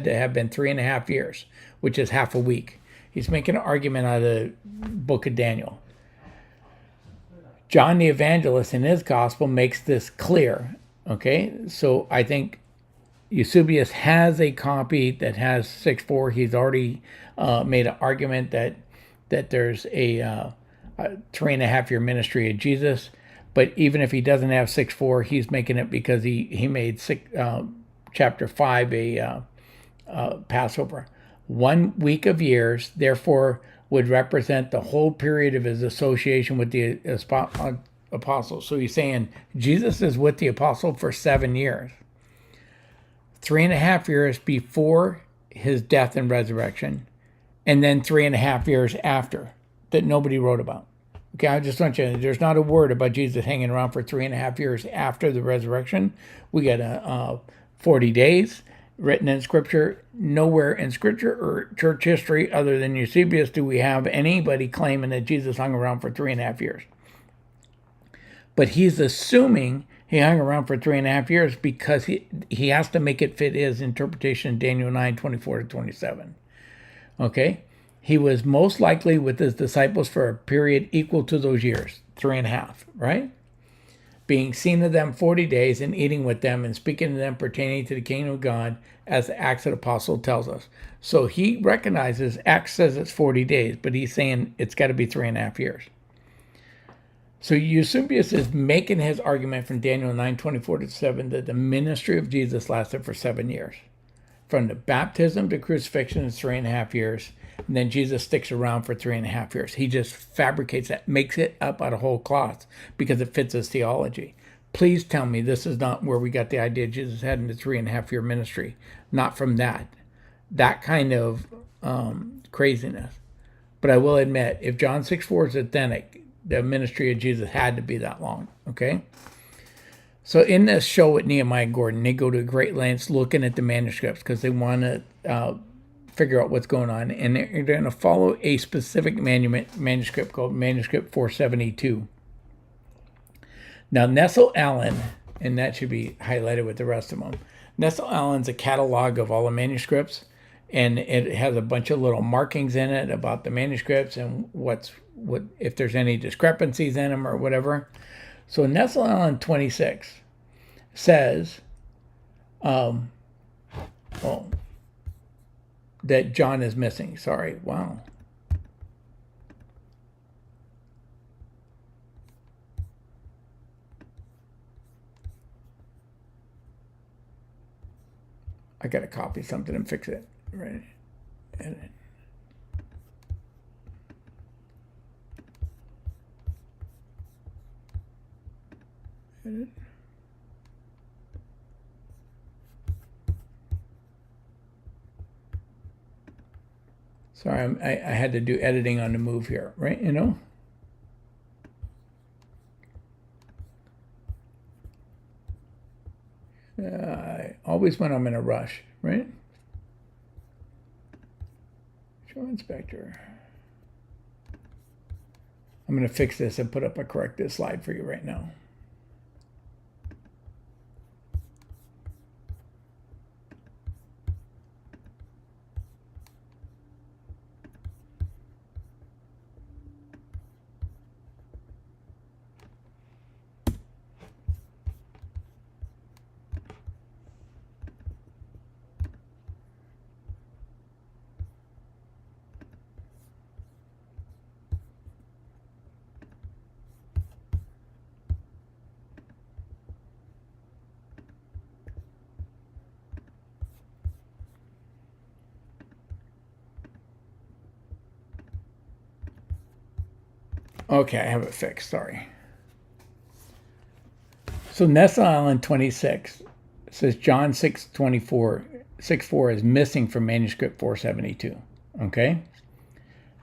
to have been 3.5 years, which is half a week. He's making an argument out of the book of Daniel. John the Evangelist in his gospel makes this clear. Okay, so I think Eusebius has a copy that has 6:4. He's already made an argument that there's a 3.5 year ministry of Jesus. But even if he doesn't have 6:4, he's making it because he made chapter 5 a Passover. 1 week of years, therefore, would represent the whole period of his association with the apostles. So he's saying Jesus is with the apostle for 7 years. 3.5 years before his death and resurrection, and then 3.5 years after that nobody wrote about. Okay, I just want you to, there's not a word about Jesus hanging around for 3.5 years after the resurrection. We got 40 days written in Scripture. Nowhere in Scripture or church history other than Eusebius do we have anybody claiming that Jesus hung around for 3.5 years. But he's assuming he hung around for 3.5 years because he has to make it fit his interpretation in Daniel 9:24-27. Okay? He was most likely with his disciples for a period equal to those years, 3.5, right? Being seen of them 40 days and eating with them and speaking to them pertaining to the kingdom of God, as the Acts of the Apostle tells us. So he recognizes, Acts says it's 40 days, but he's saying it's got to be 3.5 years. So Eusebius is making his argument from Daniel 9:24-7 that the ministry of Jesus lasted for 7 years. From the baptism to crucifixion is 3.5 years. And then Jesus sticks around for 3.5 years. He just fabricates that, makes it up out of whole cloth because it fits his theology. Please tell me this is not where we got the idea Jesus had in the 3.5 year ministry. Not from that kind of craziness. But I will admit, if John 6:4 is authentic, the ministry of Jesus had to be that long. Okay. So in this show with Nehemiah Gordon, they go to great lengths looking at the manuscripts because they want to figure out what's going on. And they're going to follow a specific manuscript called Manuscript 472. Now, Nestle Allen, and that should be highlighted with the rest of them. Nestle Allen's a catalog of all the manuscripts, and it has a bunch of little markings in it about the manuscripts and what if there's any discrepancies in them or whatever. So Nestle Allen 26 says, that John is missing. Sorry. Wow. I got to copy something and fix it. Right. Edit. Edit. Sorry, I had to do editing on the move here, right? You know? Always when I'm in a rush, right? Show inspector. I'm going to fix this and put up a corrected slide for you right now. Okay, I have it fixed, sorry. So Nessa Island 26 says John 6:24 is missing from manuscript 472. Okay?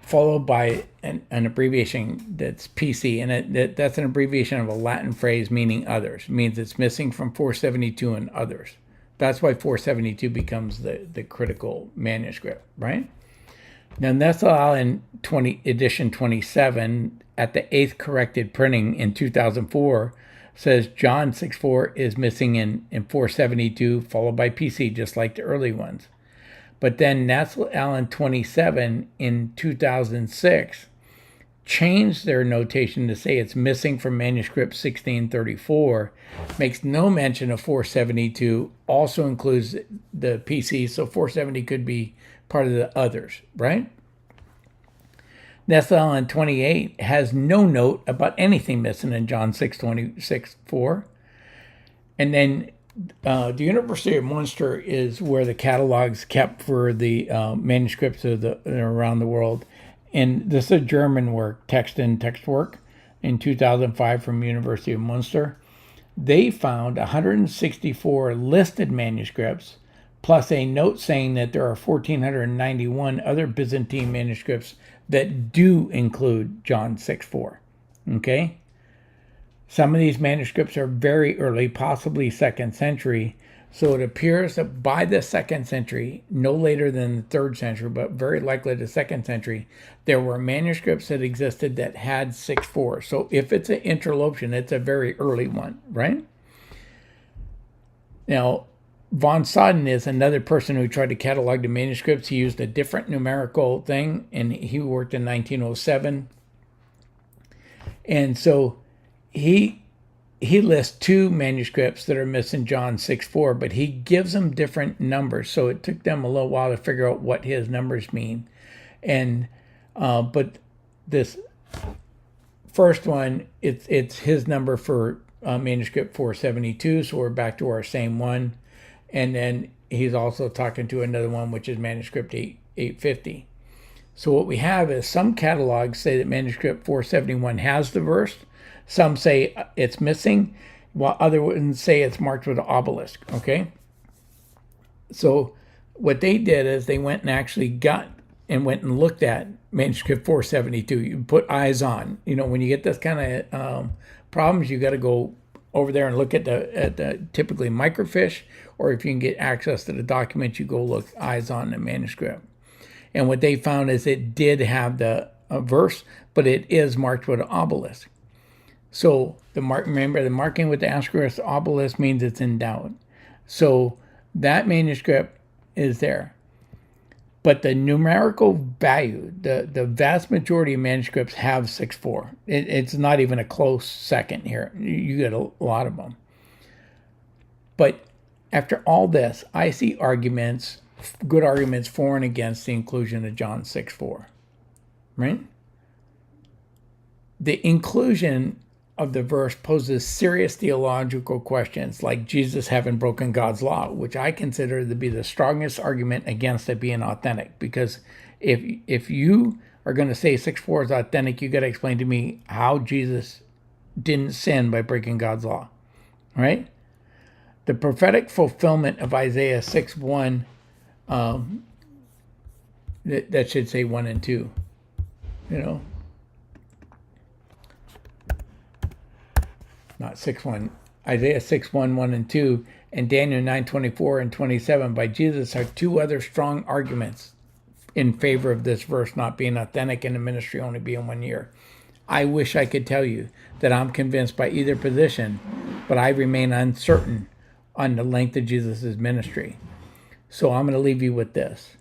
Followed by an abbreviation that's PC, and that's an abbreviation of a Latin phrase meaning others. It means it's missing from 472 and others. That's why 472 becomes the critical manuscript, right? Now, Nessa Island edition 27 at the 8th corrected printing in 2004 says John 6:4 is missing in 472, followed by PC, just like the early ones. But then Nessa Island 27 in 2006 changed their notation to say it's missing from manuscript 1634, makes no mention of 472, also includes the PC, so 470 could be part of the others, right? Nessa Island 28 has no note about anything missing in John 6:26:4. And then the University of Munster is where the catalog's kept for the manuscripts of around the world. And this is a German work, Text and Text Work, in 2005 from University of Munster. They found 164 listed manuscripts, plus a note saying that there are 1,491 other Byzantine manuscripts that do include John 6:4. Okay? Some of these manuscripts are very early, possibly 2nd century. So it appears that by the 2nd century, no later than the 3rd century, but very likely the 2nd century, there were manuscripts that existed that had 6:4. So if it's an interloption, it's a very early one, right? Now, von Soden is another person who tried to catalog the manuscripts. He used a different numerical thing, and he worked in 1907. And so he lists 2 manuscripts that are missing John 6:4, but he gives them different numbers. So it took them a little while to figure out what his numbers mean. And but this first one, it's his number for manuscript 472. So we're back to our same one. And then he's also talking to another one, which is manuscript 850. So what we have is some catalogs say that manuscript 471 has the verse. Some say it's missing, while other ones say it's marked with an obelisk, okay? So what they did is they went and actually went and looked at manuscript 472. You put eyes on. You know, when you get this kind of problems, you got to go over there and look at the typically microfiche, or if you can get access to the document, you go look eyes on the manuscript. And what they found is it did have the verse, but it is marked with an obelisk. So remember, the marking with the asterisk obelisk means it's in doubt. So that manuscript is there. But the numerical value, the vast majority of manuscripts have 6:4. It's not even a close second here. You get a lot of them. But after all this, I see arguments, good arguments for and against the inclusion of John 6:4. Right? The inclusion of the verse poses serious theological questions, like Jesus having broken God's law, which I consider to be the strongest argument against it being authentic. Because if you are going to say 6:4 is authentic, you got to explain to me how Jesus didn't sin by breaking God's law, right? The prophetic fulfillment of Isaiah 6:1, that should say 1 and 2, you know. Not 6:1, Isaiah 6:1, 1 and 2, and Daniel 9:24 and 27 by Jesus are two other strong arguments in favor of this verse not being authentic and the ministry only being 1 year. I wish I could tell you that I'm convinced by either position, but I remain uncertain on the length of Jesus' ministry. So I'm going to leave you with this.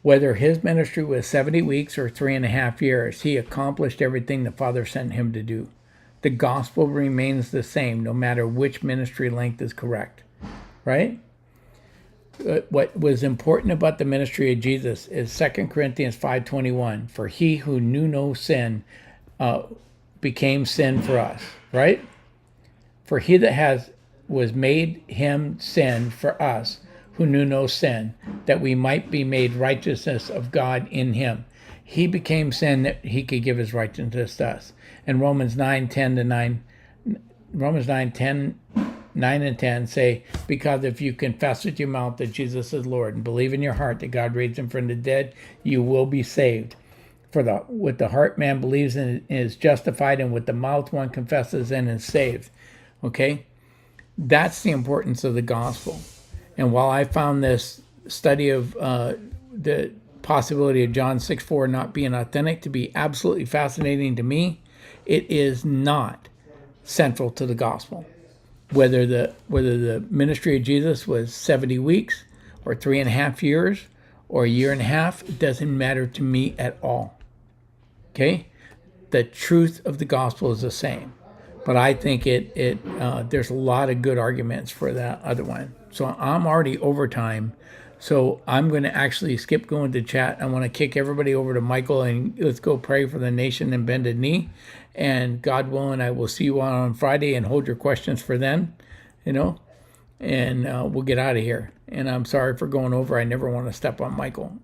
Whether his ministry was 70 weeks or 3.5 years, he accomplished everything the Father sent him to do. The gospel remains the same no matter which ministry length is correct, right? What was important about the ministry of Jesus is 2 Corinthians 5:21. For he who knew no sin became sin for us, right? For he that was made him sin for us, who knew no sin, that we might be made righteousness of God in him. He became sin that he could give his righteousness to us. And Romans 9:10 and 10 say, because if you confess with your mouth that Jesus is Lord and believe in your heart that God raised him from the dead, you will be saved. For with the heart man believes and is justified, and with the mouth one confesses and is saved. Okay? That's the importance of the gospel. And while I found this study of the possibility of John 6:4 not being authentic to be absolutely fascinating to me, it is not central to the gospel. Whether the ministry of Jesus was 70 weeks or 3.5 years or 1.5 years, it doesn't matter to me at all. Okay? The truth of the gospel is the same. But I think there's a lot of good arguments for that other one. So I'm already over time. So I'm going to actually skip going to chat. I want to kick everybody over to Michael and let's go pray for the nation and bend a knee. And God willing, I will see you on Friday and hold your questions for then, and we'll get out of here. And I'm sorry for going over. I never want to step on Michael.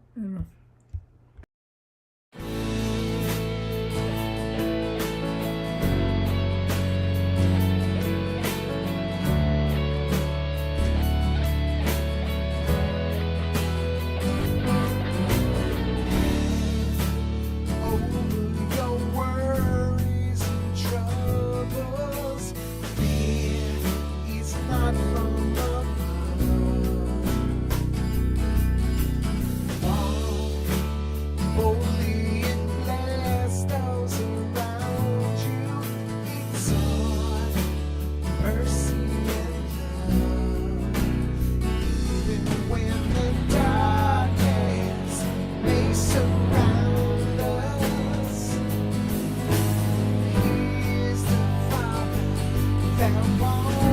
That won't